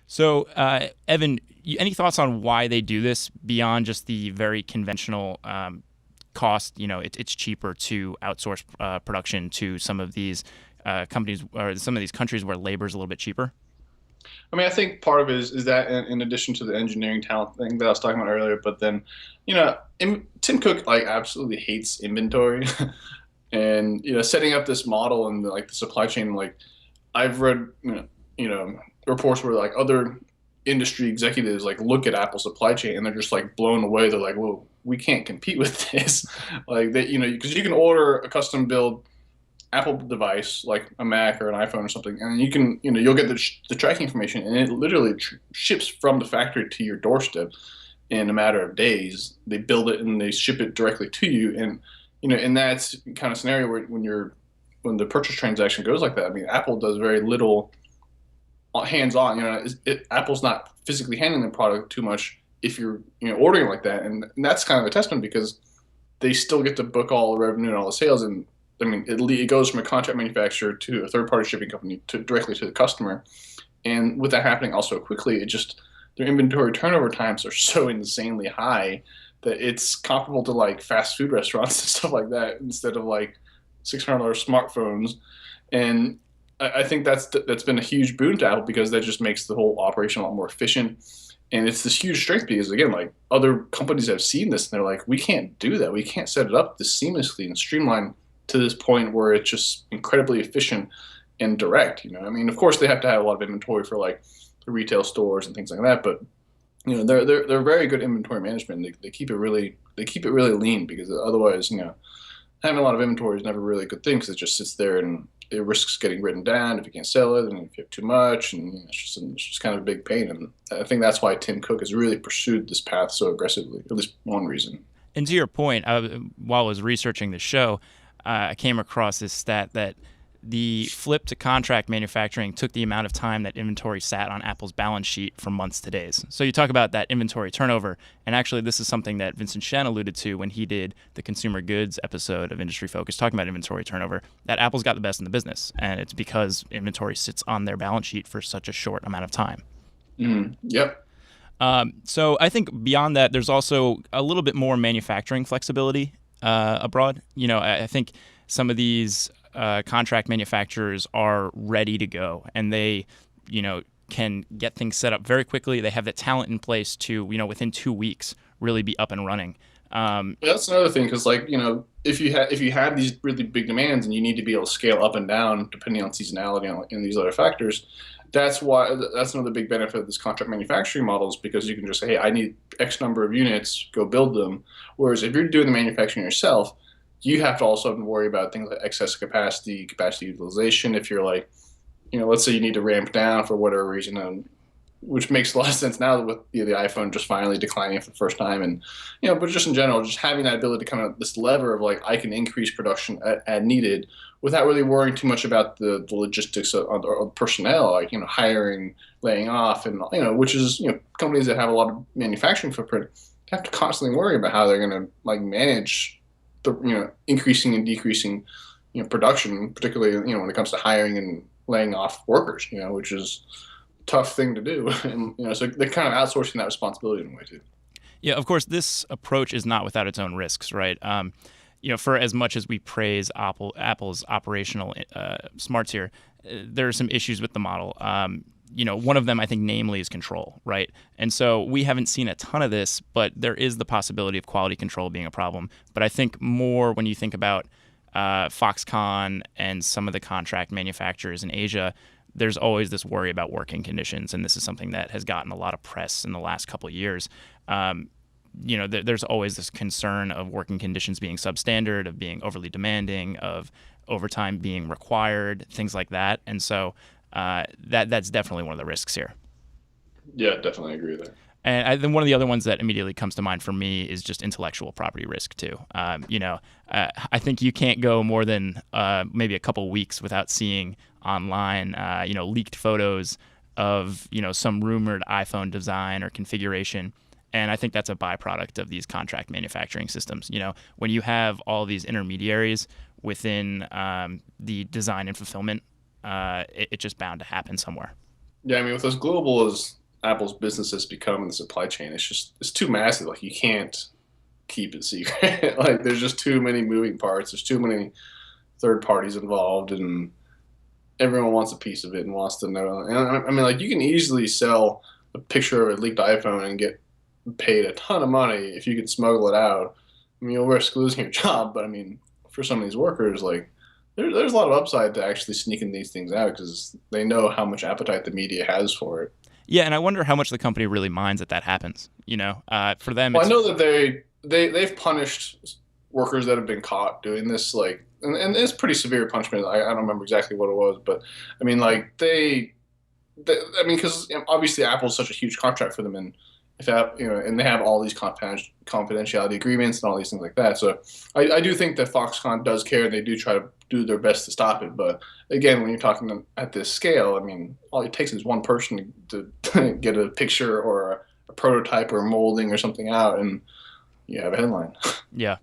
So, Evan, any thoughts on why they do this beyond just the very conventional cost? It's cheaper to outsource production to some of these companies or some of these countries where labor is a little bit cheaper. I mean, I think part of it is that in addition to the engineering talent thing that I was talking about earlier, but then, Tim Cook like absolutely hates inventory, and setting up this model and like the supply chain, like I've read, you know reports where like other industry executives like look at Apple's supply chain and they're just like blown away. They're like, well, we can't compete with this, like that, because you can order a custom build Apple device like a Mac or an iPhone or something, and you can, you'll get the tracking information, and it literally ships from the factory to your doorstep in a matter of days. They build it and they ship it directly to you, and in that kind of scenario where when the purchase transaction goes like that, I mean, Apple does very little hands-on. Apple's not physically handling the product too much if you're ordering like that, and that's kind of a testament because they still get to book all the revenue and all the sales. And I mean, it goes from a contract manufacturer to a third-party shipping company to directly to the customer. And with that happening also quickly, it just their inventory turnover times are so insanely high that it's comparable to like fast food restaurants and stuff like that instead of like $600 smartphones. And I think that's been a huge boon to Apple because that just makes the whole operation a lot more efficient. And it's this huge strength because again, like other companies have seen this and they're like, we can't do that. We can't set it up this seamlessly and streamline to this point where it's just incredibly efficient and direct. I mean, of course they have to have a lot of inventory for like the retail stores and things like that, but they're very good inventory management. They keep it really lean because otherwise, having a lot of inventory is never really a good thing because it just sits there and it risks getting written down if you can't sell it, and if you have too much, and it's just kind of a big pain. And I think that's why Tim Cook has really pursued this path so aggressively. At least one reason. And to your point, while I was researching the show, I came across this stat that the flip to contract manufacturing took the amount of time that inventory sat on Apple's balance sheet from months to days. So you talk about that inventory turnover, and actually this is something that Vincent Shen alluded to when he did the consumer goods episode of Industry Focus talking about inventory turnover, that Apple's got the best in the business, and it's because inventory sits on their balance sheet for such a short amount of time. Yep. So I think beyond that, there's also a little bit more manufacturing flexibility abroad. I think some of these contract manufacturers are ready to go, and they, can get things set up very quickly. They have the talent in place to, within 2 weeks, really be up and running. That's another thing because, like, if you have these really big demands and you need to be able to scale up and down depending on seasonality and these other factors, that's another big benefit of this contract manufacturing model is because you can just say, hey, I need X number of units, go build them. Whereas if you're doing the manufacturing yourself, you have to also worry about things like excess capacity utilization. If you're like, let's say you need to ramp down for whatever reason, which makes a lot of sense now with the iPhone just finally declining for the first time, and but just in general, just having that ability to kind of this lever of like I can increase production at needed without really worrying too much about the logistics of personnel, like hiring, laying off, and which is companies that have a lot of manufacturing footprint have to constantly worry about how they're going to like manage the increasing and decreasing production, particularly when it comes to hiring and laying off workers, which is tough thing to do. And so they're kind of outsourcing that responsibility in a way too. Yeah, of course, this approach is not without its own risks, right? For as much as we praise Apple's operational smarts here, there are some issues with the model. One of them, I think, namely, is control, right? And so we haven't seen a ton of this, but there is the possibility of quality control being a problem. But I think more when you think about Foxconn and some of the contract manufacturers in Asia, there's always this worry about working conditions, and this is something that has gotten a lot of press in the last couple of years. There's always this concern of working conditions being substandard, of being overly demanding, of overtime being required, things like that. And so that's definitely one of the risks here. Yeah, definitely agree there. And then one of the other ones that immediately comes to mind for me is just intellectual property risk too. I think you can't go more than maybe a couple weeks without seeing online, leaked photos of some rumored iPhone design or configuration. And I think that's a byproduct of these contract manufacturing systems. When you have all these intermediaries within the design and fulfillment, it's just bound to happen somewhere. Yeah, I mean, with as global as Apple's business has become in the supply chain, it's too massive. Like you can't keep it secret. Like there's just too many moving parts. There's too many third parties involved, and everyone wants a piece of it and wants to know. And I mean, like you can easily sell a picture of a leaked iPhone and get paid a ton of money if you can smuggle it out. I mean, you'll risk losing your job, but I mean, for some of these workers, like there's a lot of upside to actually sneaking these things out because they know how much appetite the media has for it. Yeah, and I wonder how much the company really minds that that happens. For them, Well, I it's know that they've punished workers that have been caught doing this, like, and it's pretty severe punishment. I don't remember exactly what it was, but I mean, like I mean, because obviously Apple's such a huge contract for them, and if that, and they have all these confidentiality agreements and all these things like that. So I do think that Foxconn does care, and they do try to do their best to stop it. But again, when you're talking at this scale, I mean, all it takes is one person to get a picture or a prototype or molding or something out, and you have a headline. yeah.